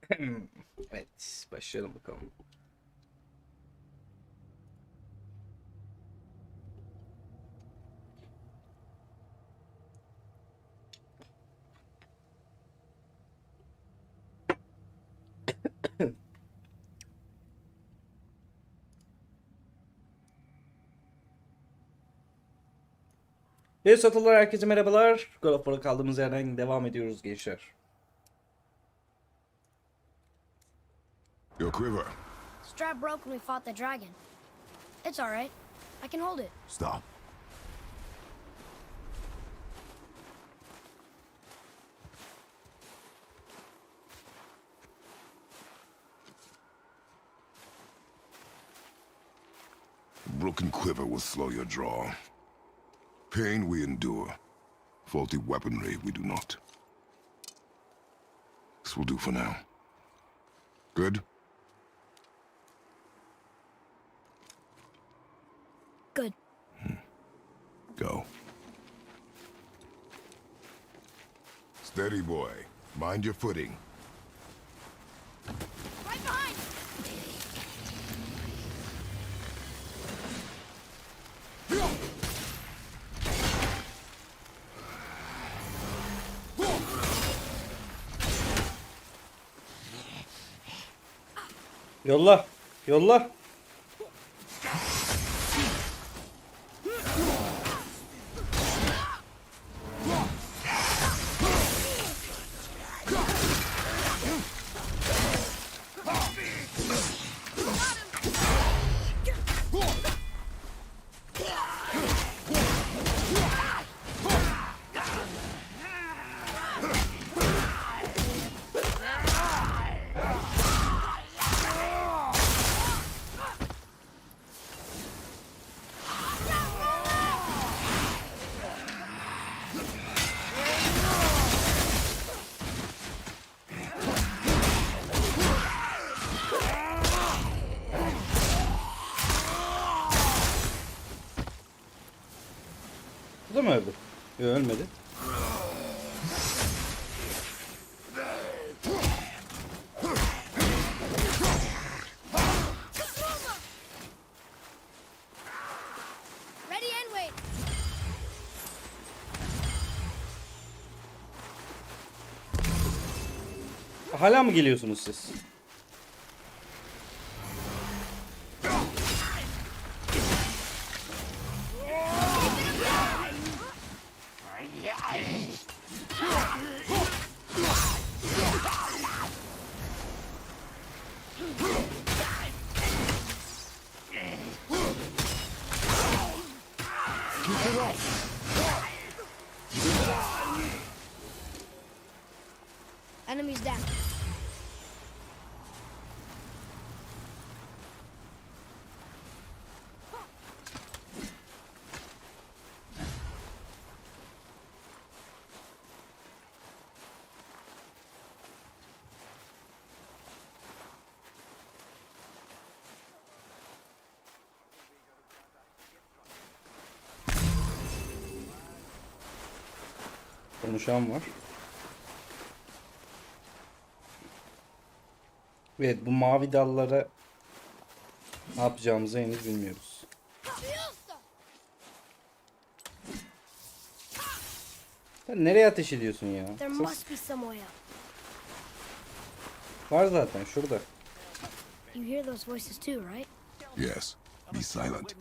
Evet, başlayalım bakalım. Evet, satılar herkese merhabalar. God of War'a kaldığımız yerden devam ediyoruz gençler. Your quiver. Strap broke when we fought the dragon. It's all right. I can hold it. Stop. Broken quiver will slow your draw. Pain we endure. Faulty weaponry we do not. This will do for now. Good? Good. Go. Steady, boy. Mind your footing. Right behind! Yolla, yolla. Bu da mı öldü? Yok, ölmedi. Ready and wait. Hala mı geliyorsunuz siz? Enemies down. Konuşan var. Evet, bu mavi dallara ne yapacağımızı henüz bilmiyoruz. Sen nereye ateş ediyorsun ya? There Sus. must be some way out. Var zaten şurada. You hear those voices too, right? Yes. Be silent.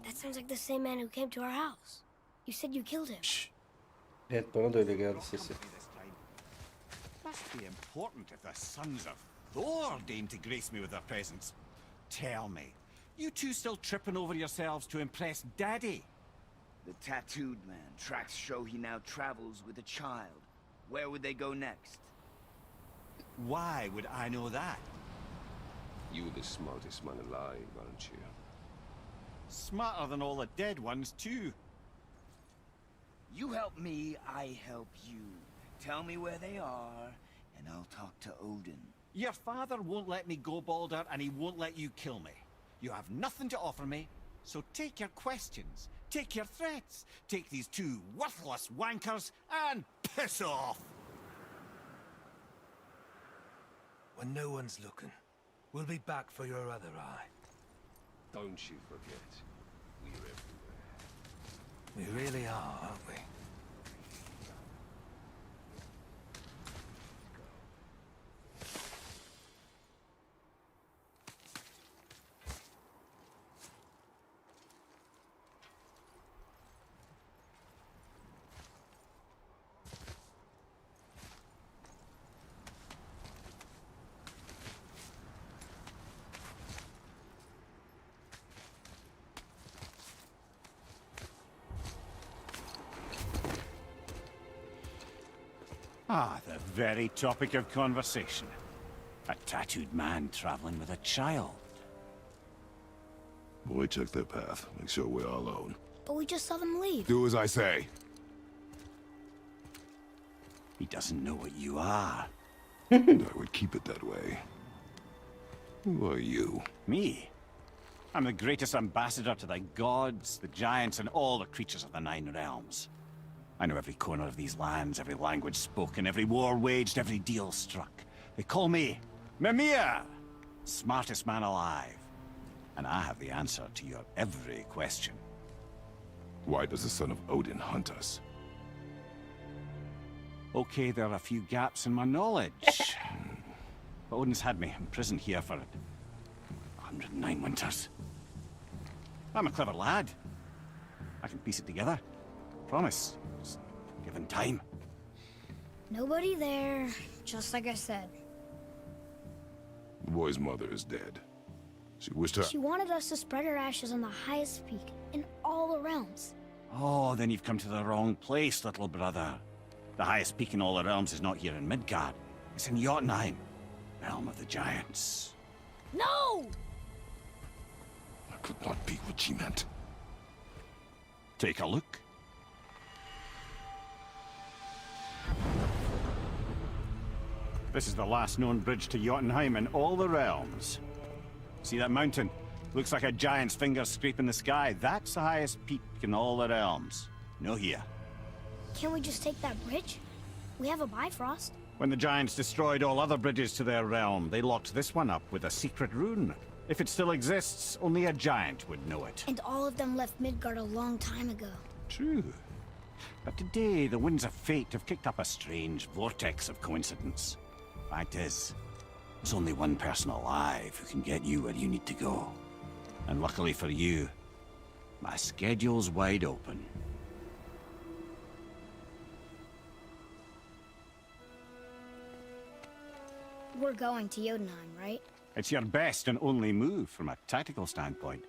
That sounds like the same man who came to our house. You said you killed him. Shh. Evet, bana da öyle geldi sesi. Must be important if the sons of Thor deign to grace me with their presence. Tell me, you two still tripping over yourselves to impress Daddy? The tattooed man. Tracks show he now travels with a child. Where would they go next? Why would I know that? You the smartest man alive, aren't you? Smarter than all the dead ones, too. You help me, I help you. Tell me where they are, and I'll talk to Odin. Your father won't let me go, Balder, and he won't let you kill me. You have nothing to offer me, so take your questions Take your threats. Take these two worthless wankers and piss off. When no one's looking, we'll be back for your other eye. Don't you forget, we're everywhere. We really are, aren't we? Ah, the very topic of conversation. A tattooed man traveling with a child. Boy, check their path. Make sure we're all alone. But we just saw them leave. Do as I say. He doesn't know what you are. And I would keep it that way. Who are you? Me? I'm the greatest ambassador to the gods, the giants, and all the creatures of the Nine Realms. I know every corner of these lands, every language spoken, every war waged, every deal struck. They call me Mimir, smartest man alive. And I have the answer to your every question. Why does the son of Odin hunt us? Okay, there are a few gaps in my knowledge. But Odin's had me imprisoned here for 109 winters. I'm a clever lad. I can piece it together. Promise. Just given time. Nobody there, just like I said. The boy's mother is dead. She wished her... She wanted us to spread her ashes on the highest peak in all the realms. Oh, then you've come to the wrong place, little brother. The highest peak in all the realms is not here in Midgard. It's in Jotunheim, realm of the giants. No! That could not be what she meant. Take a look. This is the last known bridge to Jotunheim in all the realms. See that mountain? Looks like a giant's finger scraping the sky. That's the highest peak in all the realms. No here. Can't we just take that bridge? We have a Bifrost. When the giants destroyed all other bridges to their realm, they locked this one up with a secret rune. If it still exists, only a giant would know it. And all of them left Midgard a long time ago. True. But today, the winds of fate have kicked up a strange vortex of coincidence. Fact is, there's only one person alive who can get you where you need to go. And luckily for you, my schedule's wide open. We're going to Jotunheim, right? It's your best and only move from a tactical standpoint.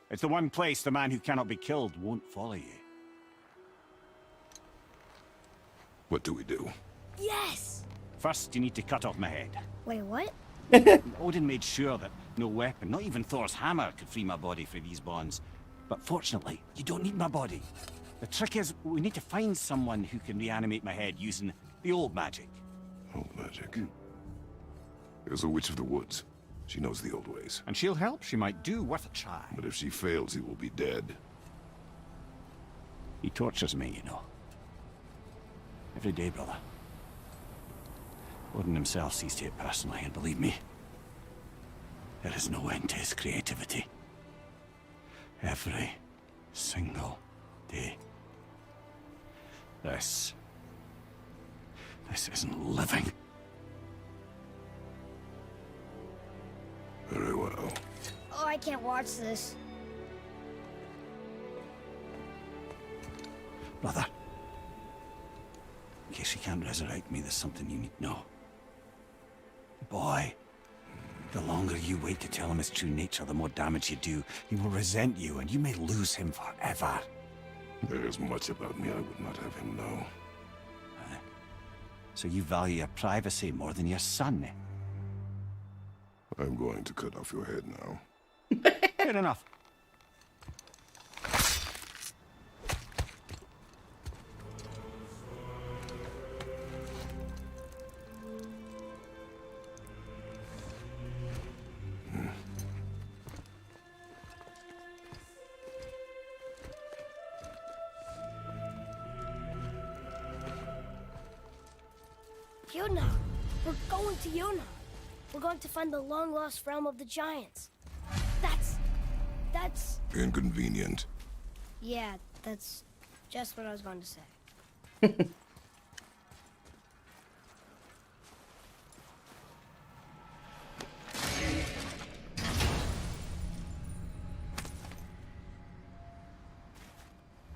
It's the one place the man who cannot be killed won't follow you. What do we do? Yes! First, you need to cut off my head. Wait, what? Odin made sure that no weapon, not even Thor's hammer, could free my body from these bonds. But fortunately, you don't need my body. The trick is, we need to find someone who can reanimate my head using the old magic. Old magic. There's a witch of the woods. She knows the old ways. And she'll help. She might do worth a try. But if she fails, he will be dead. He tortures me, you know. Every day, brother. Odin himself sees to it personally, and believe me, there is no end to his creativity. Every single day. This isn't living. Very well. Oh, I can't watch this. Brother, in case he can't resurrect me, there's something you need to know. Boy, the longer you wait to tell him his true nature, the more damage you do. He will resent you, and you may lose him forever. There is much about me I would not have him know. So you value your privacy more than your son, eh? I'm going to cut off your head now. Fair enough. Yuna! We're going to Yuna! We're going to find the long-lost realm of the giants. That's... Inconvenient. Yeah, that's just what I was going to say.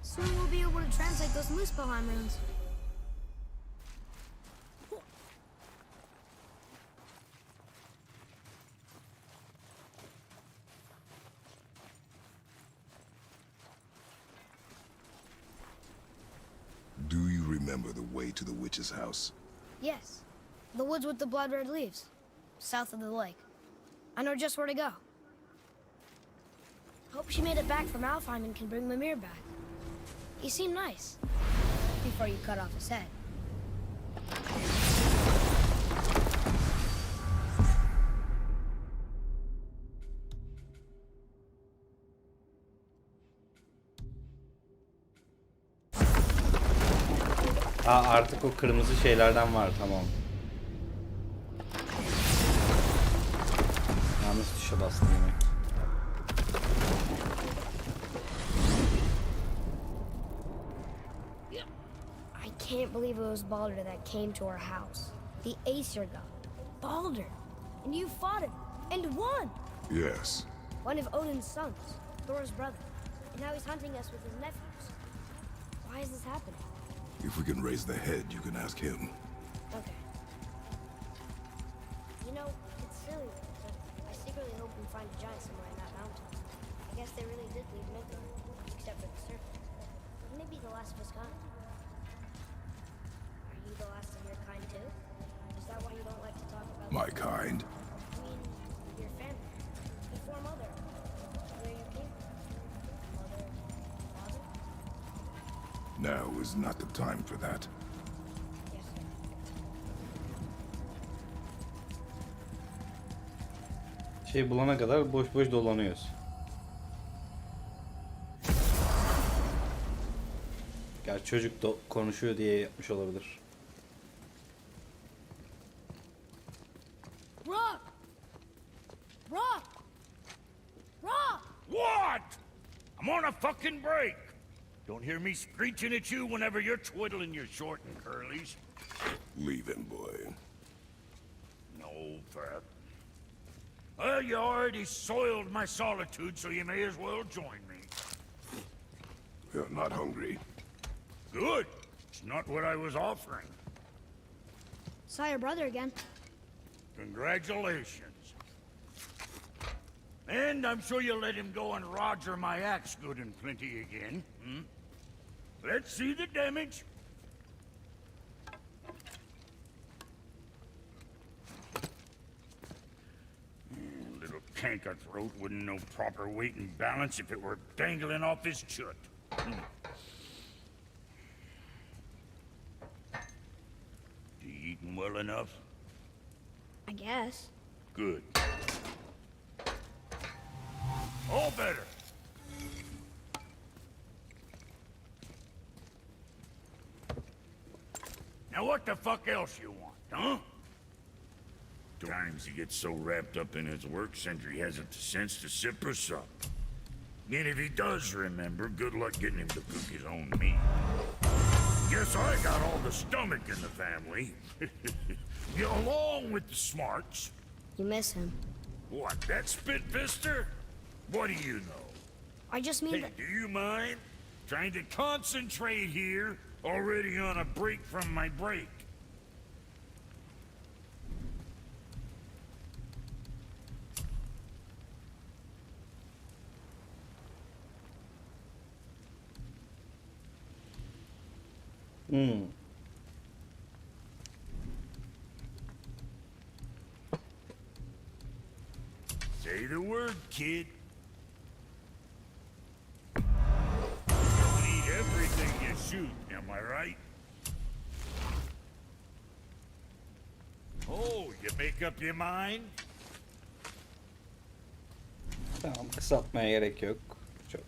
Soon we'll be able to translate those Muspelheim runes. Do you remember the way to the witch's house? Yes, the woods with the blood-red leaves, south of the lake. I know just where to go. Hope she made it back from Alfheim and can bring Mimir back. He seemed nice, before you cut off his head. Artık o kırmızı şeylerden var, tamam. Yanlış tuşa bastım yine. I can't believe it was Baldur that came to our house. The Aesir god. Baldur! And you fought him, and won! Yes. One of Odin's sons, Thor's brother. And now he's hunting us with his nephews. Why is this happening? If we can raise the head, you can ask him. Okay. You know, it's silly, but I secretly hope we find a giant somewhere in that mountain. I guess they really did leave Midgard, except for the serpent. Maybe the last of his kind. Are you the last of your kind too? Is that why you don't like to talk about My kind? I mean, your family. Before Mother. Where you came from. Mother, father? Now is not the time for that. Yes, sir. Şey bulana kadar boş boş dolanıyoruz. Gerçi çocuk da konuşuyor diye yapmış olabilir. Rock! Rock! Rock! What? I'm on a fucking break. Don't hear me screeching at you whenever you're twiddling your short and curlies. Leave him, boy. No, Pat. Well, you already soiled my solitude, so you may as well join me. You're not hungry. Good. It's not what I was offering. Saw your brother again. Congratulations. And I'm sure you'll let him go and roger my axe good and plenty again. Hmm? Let's see the damage. Little canker throat wouldn't know proper weight and balance if it were dangling off his chut. You eating well enough? I guess. Good. All better. Now what the fuck else you want, huh? Times he gets so wrapped up in his work, Sentry hasn't the sense to sip or sup. And if he does remember, good luck getting him to cook his own meat. Guess I got all the stomach in the family. Along with the smarts. You miss him. What, that spit-fister? What do you know? I just mean Hey, that... do you mind? Trying to concentrate here, already on a break from my break. Say the word, kid. Don't eat everything you shoot, am I right? Oh, you make up your mind? Tamam, kısaltmaya gerek yok. Çok.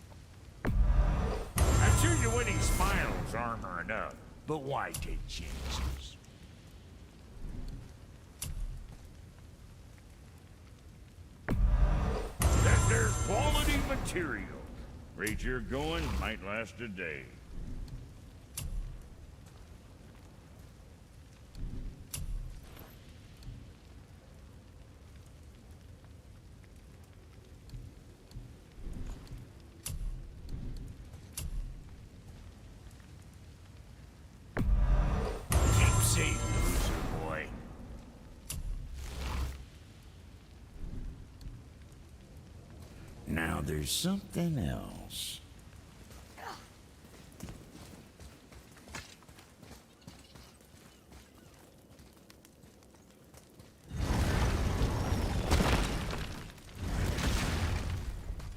I'm sure your winning smiles armor enough, but why take chances? material. Rate you're going might last a day. Keep safe, loser boy. Now there's something else.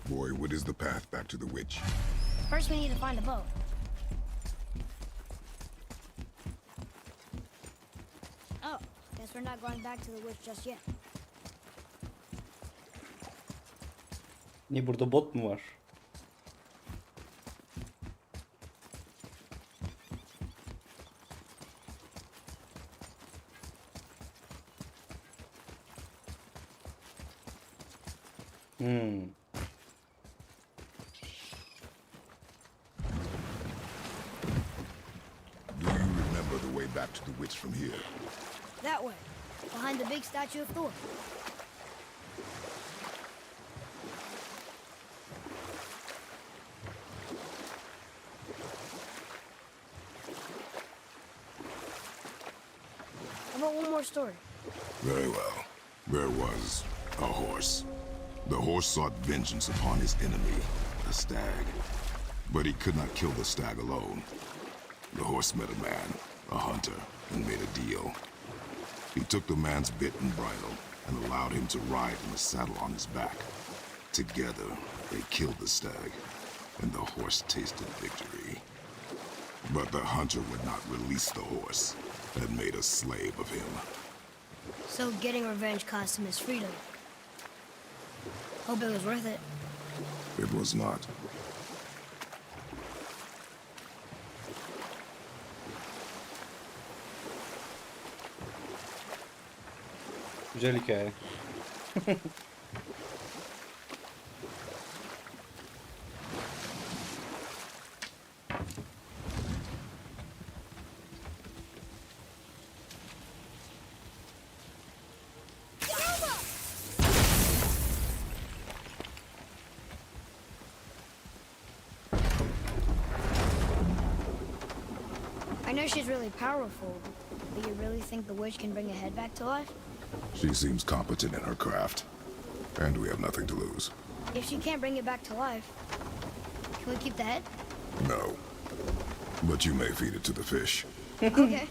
Boy, what is the path back to the witch? First, we need to find a boat. Oh, guess we're not going back to the witch just yet. Niye burada bot mu var? Do you remember the way back to the witch from here? That way, behind the big statue of Thor. How about one more story? Very well. There was a horse. The horse sought vengeance upon his enemy, a stag. But he could not kill the stag alone. The horse met a man, a hunter, and made a deal. He took the man's bit and bridle and allowed him to ride in a saddle on his back. Together, they killed the stag, and the horse tasted victory. But the hunter would not release the horse and made a slave of him. So getting revenge cost him his freedom. Hope it was worth it. It was not. Güzel hikaye. I know she's really powerful, but you really think the witch can bring a head back to life? She seems competent in her craft, and we have nothing to lose. If she can't bring it back to life, can we keep the head? No. But you may feed it to the fish. Okay.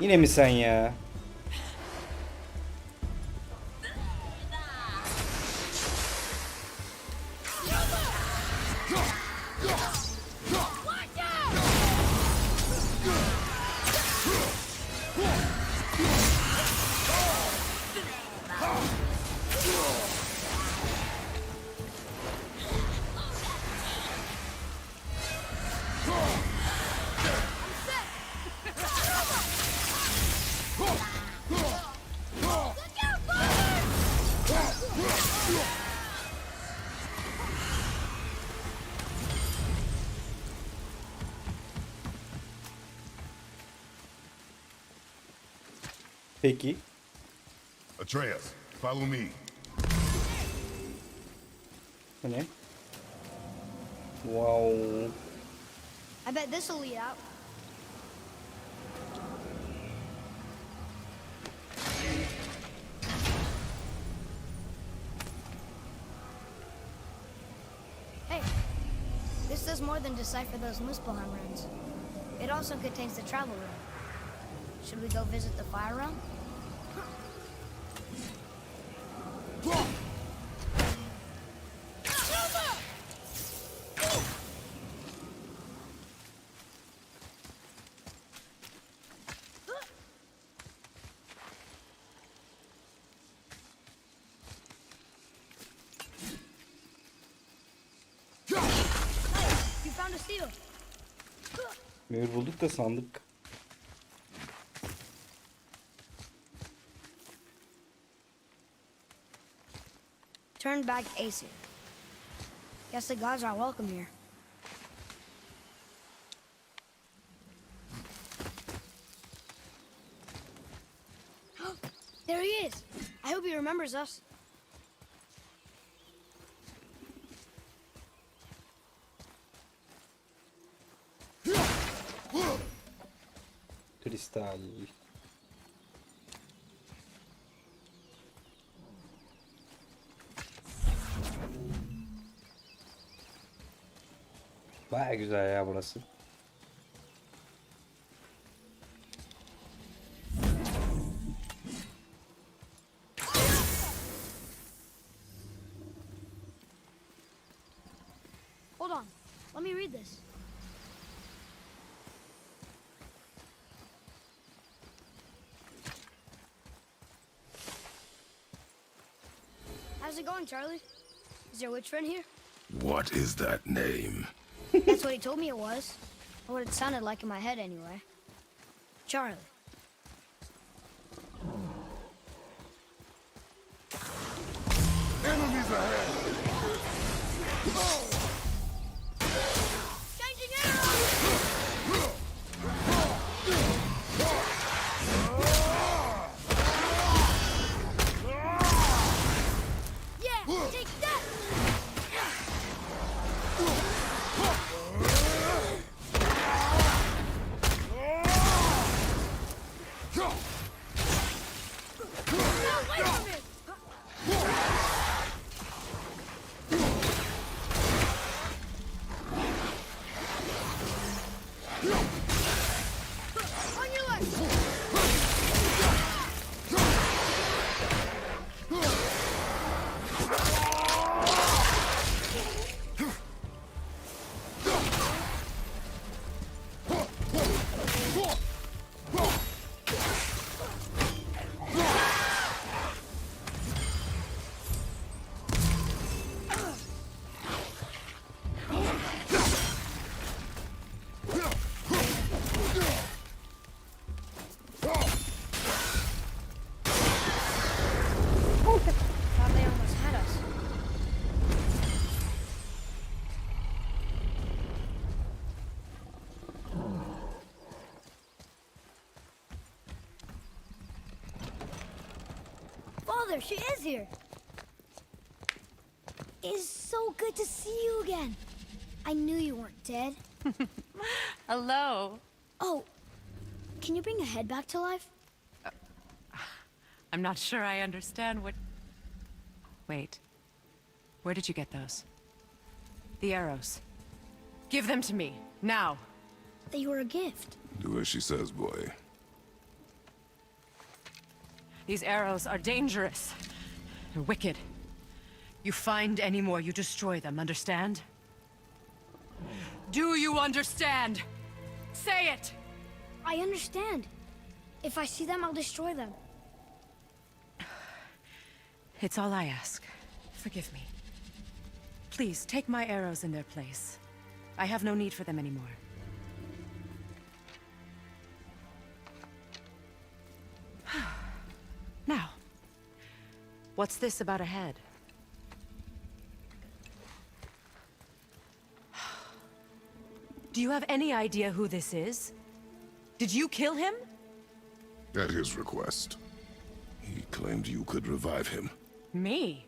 Yine mi sen ya? Peki. Atreus, follow me. Bu ne? Wow. I bet this'll lead out. Hey, this does more than decipher those Muspelheim runes. It also contains the travel rune. Should we go visit the fire realm? You found a seal. Mühür bulduk da sandık. Turned back Aesir. Guess the gods are welcome here. There he is. I hope he remembers us. Kristal. Baya güzel ya burası. Hold on. Let me read this. How's it going, Charlie? Is your witch friend here? What is that name? That's what he told me it was. Or what it sounded like in my head, anyway. Charlie. Enemies ahead! Changing arrows! Yeah, take that! No, wait a minute! On your left! Thought they almost had us. Father, she is here. It's so good to see you again. I knew you weren't dead. Hello. Oh, can you bring a head back to life? I'm not sure I understand what... Wait. Where did you get those? The arrows. Give them to me, now. They were a gift. Do as she says, boy. These arrows are dangerous. They're wicked. You find any more, you destroy them, understand? Do you understand? Say it! I understand. If I see them, I'll destroy them. It's all I ask. Forgive me. Please, take my arrows in their place. I have no need for them anymore. Now, what's this about a head? Do you have any idea who this is? Did you kill him? At his request. He claimed you could revive him. Me?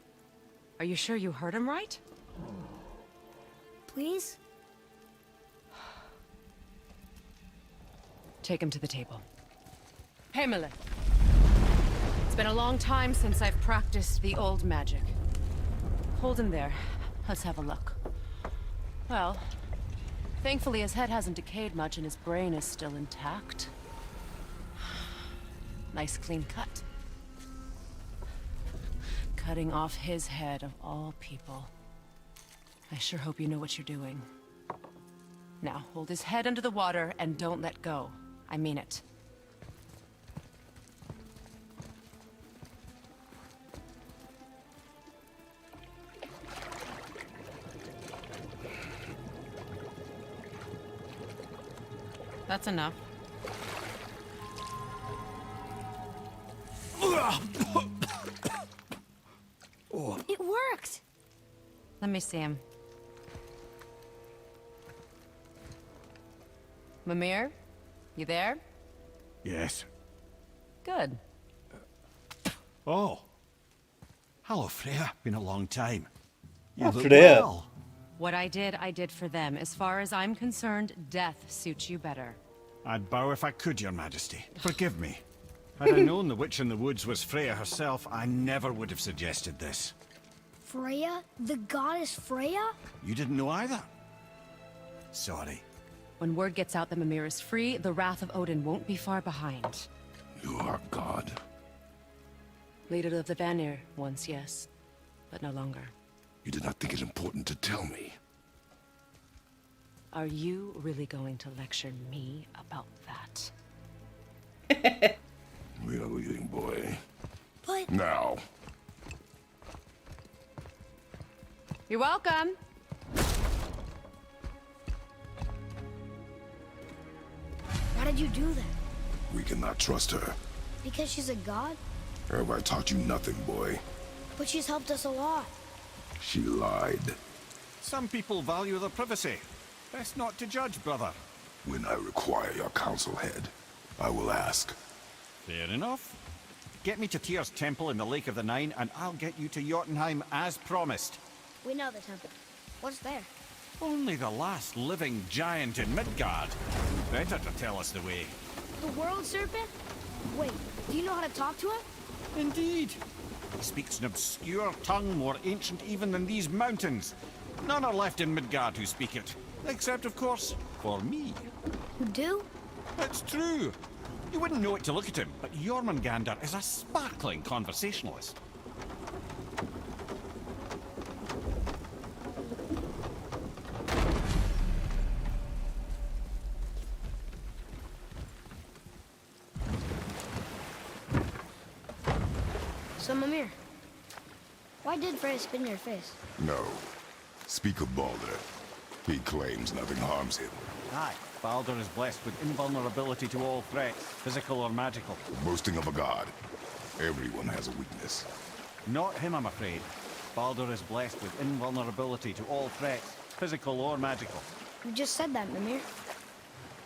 Are you sure you heard him right? Please? Take him to the table. Pamela. It's been a long time since I've practiced the old magic. Hold him there. Let's have a look. Well, Thankfully, his head hasn't decayed much and his brain is still intact. Nice clean cut. Cutting off his head of all people. I sure hope you know what you're doing. Now, hold his head under the water and don't let go. I mean it. That's enough. It worked! Let me see him. Mimir? You there? Yes. Good. Oh. Hello, Freya. Been a long time. You Oh, look Freya. well. What I did for them. As far as I'm concerned, death suits you better. I'd bow if I could, Your Majesty. Forgive me. Had I known the witch in the woods was Freya herself, I never would have suggested this. Freya? The goddess Freya? You didn't know either? Sorry. When word gets out that Mimir is free, the wrath of Odin won't be far behind. You are God. Leader of the Vanir, once yes, but no longer. You did not think it important to tell me. Are you really going to lecture me about that? We are leaving, boy. But Now. You're welcome. why did you do that? We cannot trust her. Because she's a god? Have I taught you nothing, boy? But she's helped us a lot. She lied. Some people value their privacy. Best not to judge, brother. When I require your council head, I will ask. Fair enough. Get me to Tyr's temple in the Lake of the Nine, and I'll get you to Jotunheim as promised. We know the temple. What's there? Only the last living giant in Midgard. Better to tell us the way. The world serpent? Wait, do you know how to talk to him? Indeed. He speaks an obscure tongue more ancient even than these mountains. None are left in Midgard who speak it. Except, of course, for me. You do? It's true. You wouldn't know it to look at him, but Jormungandr is a sparkling conversationalist. So, Mimir, why did Freya spit in your face? No. Speak of Baldur. He claims nothing harms him. Aye, Baldur is blessed with invulnerability to all threats, physical or magical. Boasting of a god. Everyone has a weakness. Not him, I'm afraid. Baldur is blessed with invulnerability to all threats, physical or magical. You just said that, Mimir.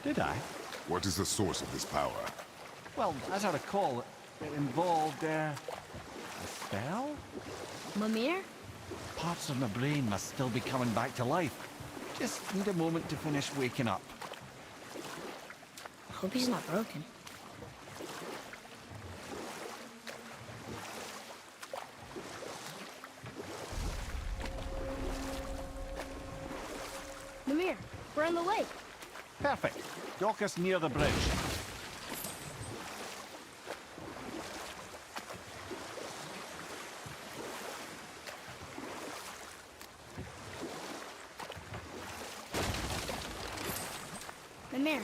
Did I? What is the source of this power? Well, as I recall, it involved, a spell? Mimir? Parts of my brain must still be coming back to life. Just need a moment to finish waking up. Hope he's not broken. Mimir, we're on the lake. Perfect. Dock us near the bridge. Mimir,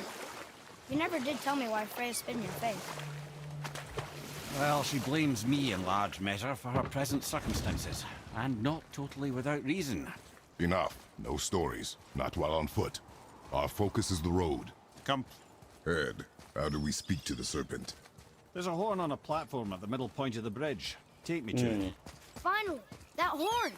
you never did tell me why Freya spit in your face. Well, she blames me in large measure for her present circumstances, and not totally without reason. Enough. No stories. Not while on foot. Our focus is the road. Come. Head, how do we speak to the serpent? There's a horn on a platform at the middle point of the bridge. Take me to it. Finally, that horn!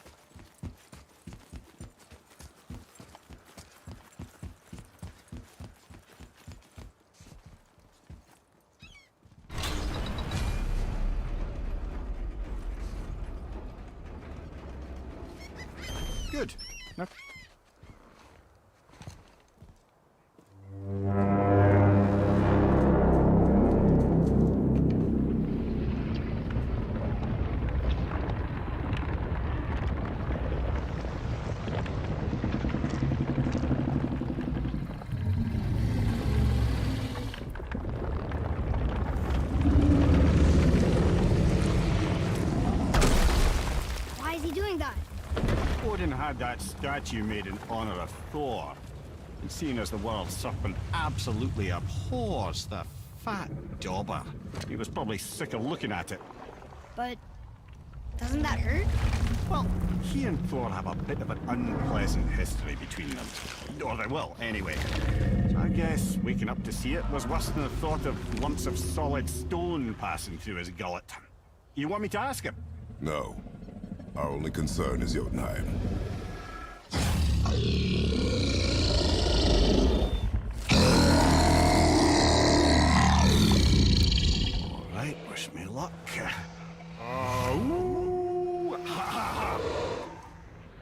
Good. Now, doing that? Odin had that statue made in honor of Thor. And seeing as the world serpent absolutely abhors the fat dauber, he was probably sick of looking at it. But doesn't that hurt? Well, he and Thor have a bit of an unpleasant history between them. Or they will, anyway. So I guess waking up to see it was worse than the thought of lumps of solid stone passing through his gullet. You want me to ask him? No. Our only concern is Jotunheim. All right, wish me luck. Ooh, ha, ha, ha.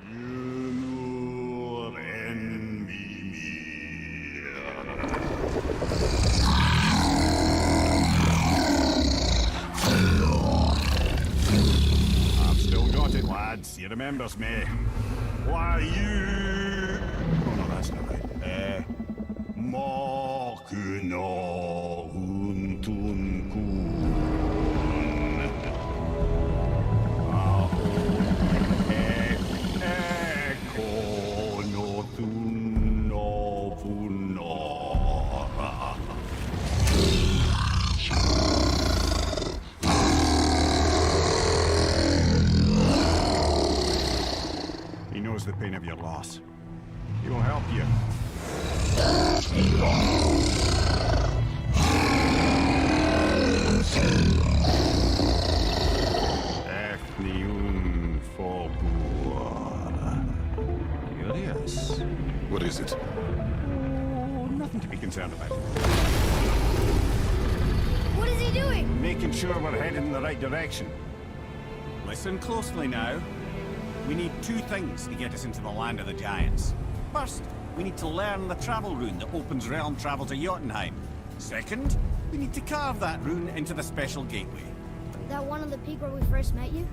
You envy me. I've still got it, lads. He remembers me. Why you? Oh no, that's not right. Makuna huntun kun. He knows the pain of your loss. He will help you. Efniun Forbur. Curious. What is it? Oh, nothing to be concerned about. What is he doing? Making sure we're headed in the right direction. Listen closely now. We need two things to get us into the land of the giants. First, we need to learn the travel rune that opens realm travel to Jotunheim. Second, we need to carve that rune into the special gateway. That one on the peak where we first met you?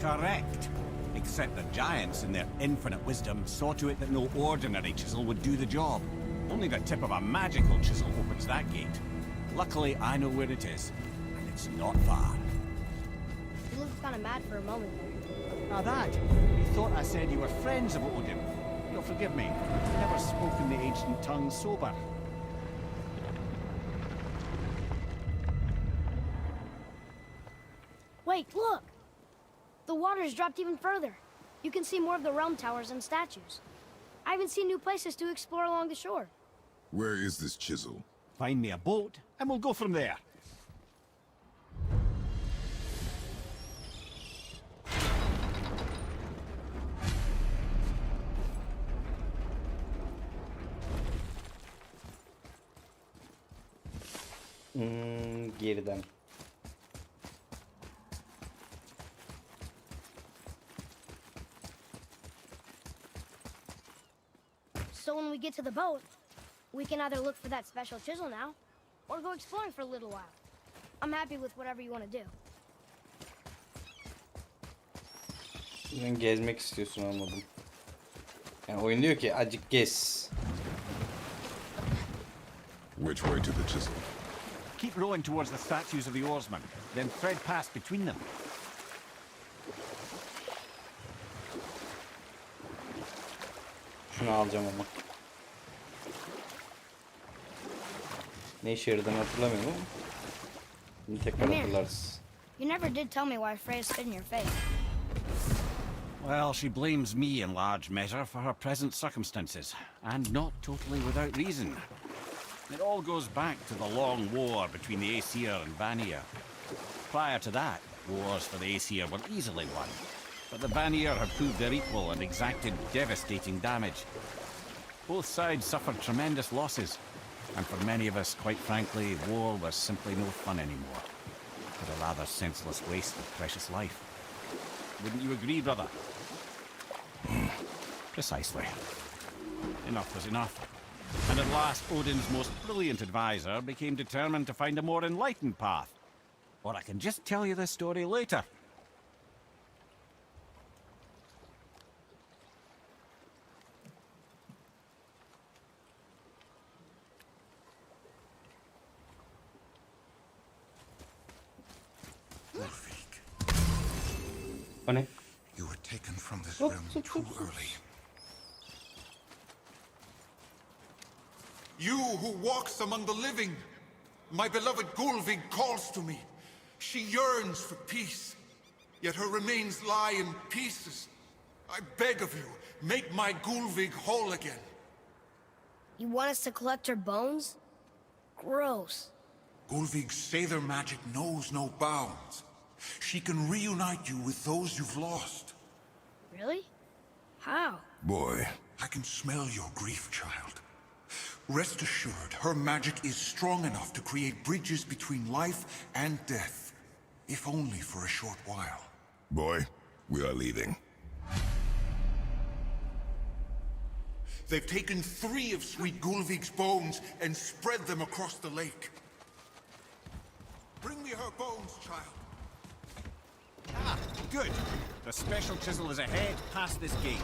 Correct. Except the giants, in their infinite wisdom, saw to it that no ordinary chisel would do the job. Only the tip of a magical chisel opens that gate. Luckily, I know where it is, and it's not far. You looked kind of mad for a moment there. Now that, you thought I said you were friends of Odin. You'll forgive me. I've never spoken the ancient tongue sober. Wait, look! The water's dropped even further. You can see more of the realm towers and statues. I even see new places to explore along the shore. Where is this chisel? Find me a boat, and we'll go from there. Geriden. So when we get to the boat, we can either look for that special chisel now, or go exploring for a little while. I'm happy with whatever you want to do. Sen gezmek istiyorsun, anladım. Yani oyun diyor ki acık gez. Which way to the chisel? Keep rowing towards the statues of the oarsmen, then thread past between them. Şunu alacağım ama. Ne işe yaradığını hatırlamıyorum ama. Şimdi tekrar hatırlarız. You never did tell me why Freya spit in your face. Well, she blames me in large measure for her present circumstances, and not totally without reason. It all goes back to the long war between the Aesir and Vanir. Prior to that, wars for the Aesir were easily won, but the Vanir had proved their equal and exacted devastating damage. Both sides suffered tremendous losses, and for many of us, quite frankly, war was simply no fun anymore, but a rather senseless waste of precious life. Wouldn't you agree, brother? Precisely. Enough was enough. And at last, Odin's most brilliant advisor became determined to find a more enlightened path. Or I can just tell you this story later. O ne? You were taken from this realm too early. You who walks among the living, my beloved Gulvig calls to me. She yearns for peace, yet her remains lie in pieces. I beg of you, make my Gulvig whole again. You want us to collect her bones? Gross. Gulvig's Sather magic knows no bounds. She can reunite you with those you've lost. Really? How? Boy. I can smell your grief, child. Rest assured, her magic is strong enough to create bridges between life and death. If only for a short while. Boy, we are leaving. They've taken 3 of Sweet Gulvig's bones and spread them across the lake. Bring me her bones, child. Ah, good. The special chisel is ahead, past this gate.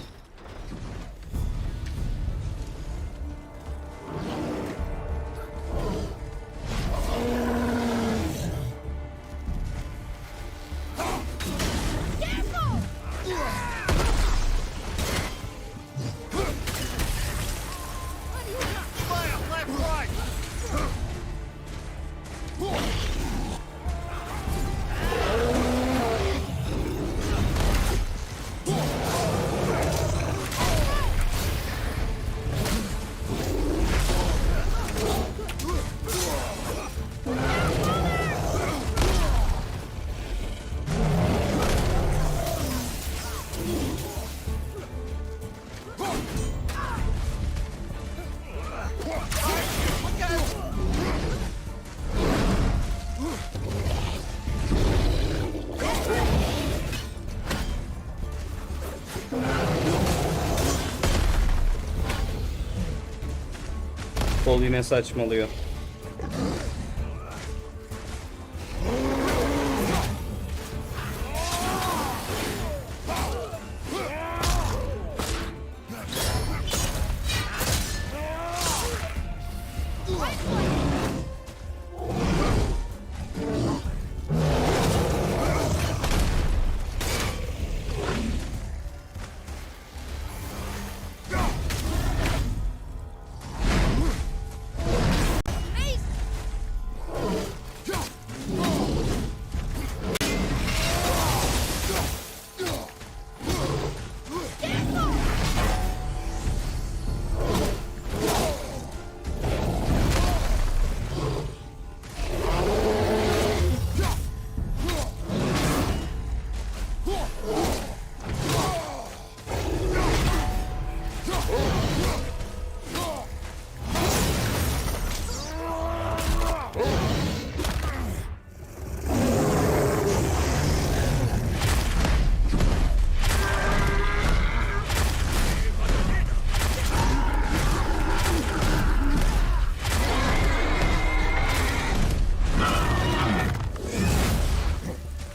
Sol yine saçmalıyor.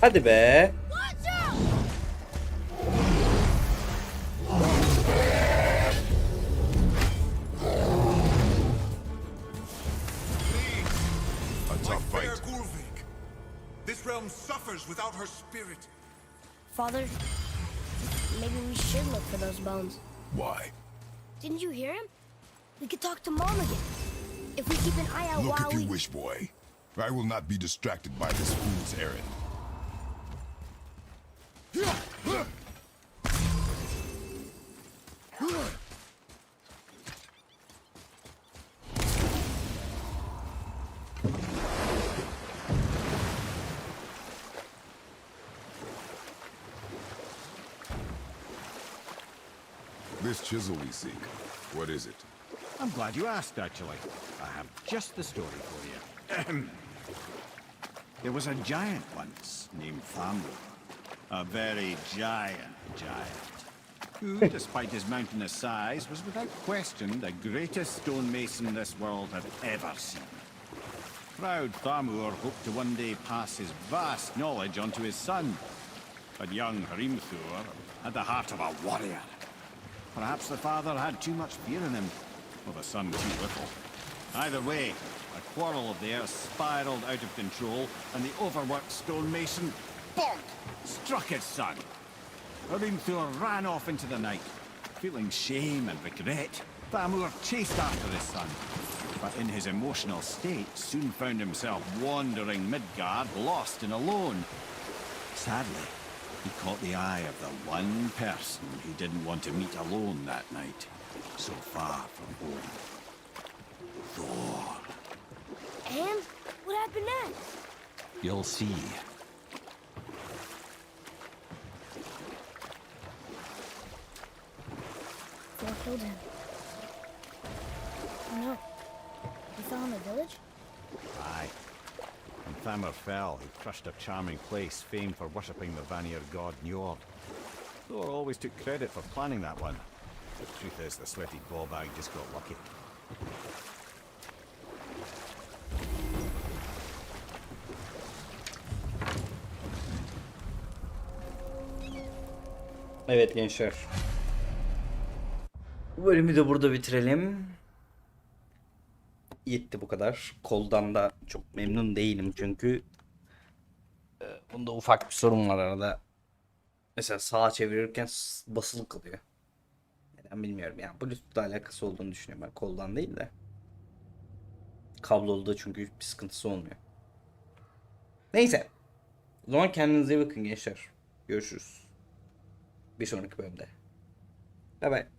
Hadi be. This realm suffers without her spirit. Father, maybe we should look for those bones. Why? Didn't you hear him? We could talk to Mom again. If we keep an eye out Look while if you wish, boy. I will not be distracted by this fool's errand. This chisel we seek, what is it? I'm glad you asked, actually. I have just the story for you. There was a giant once named Thamur. A very giant who, despite his mountainous size, was without question the greatest stonemason this world had ever seen. Proud Thamur hoped to one day pass his vast knowledge on to his son. But young Hrimthur had the heart of a warrior. Perhaps the father had too much fear in him, or the son too little. Either way, a quarrel of theirs spiraled out of control, and the overworked stonemason, bonk, struck his son. Hrimthur ran off into the night, feeling shame and regret. Thamur chased after his son, but in his emotional state soon found himself wandering Midgard, lost and alone. Sadly, he caught the eye of the one person he didn't want to meet alone that night, so far from home. Thor. And what happened next? You'll see. Thor killed him. Oh no. He fell in the village? Aye. When Thamur fell, he crushed a charming place famed for worshipping the Vanir god Njord. Thor always took credit for planning that one. The truth is, the sweaty ballbag just got lucky. Evet gençler. Bu bölümü de burada bitirelim. Yetti bu kadar. Koldan da çok memnun değilim çünkü bunda ufak bir sorun var arada. Mesela sağa çevirirken basılı kalıyor. Neden bilmiyorum. Yani Bluetooth'la alakası olduğunu düşünüyorum ben. Koldan değil de. Kablolu da çünkü bir sıkıntısı olmuyor. Neyse. O zaman kendinize iyi bakın gençler. Görüşürüz. Bir sonraki bölümde. Bye bye.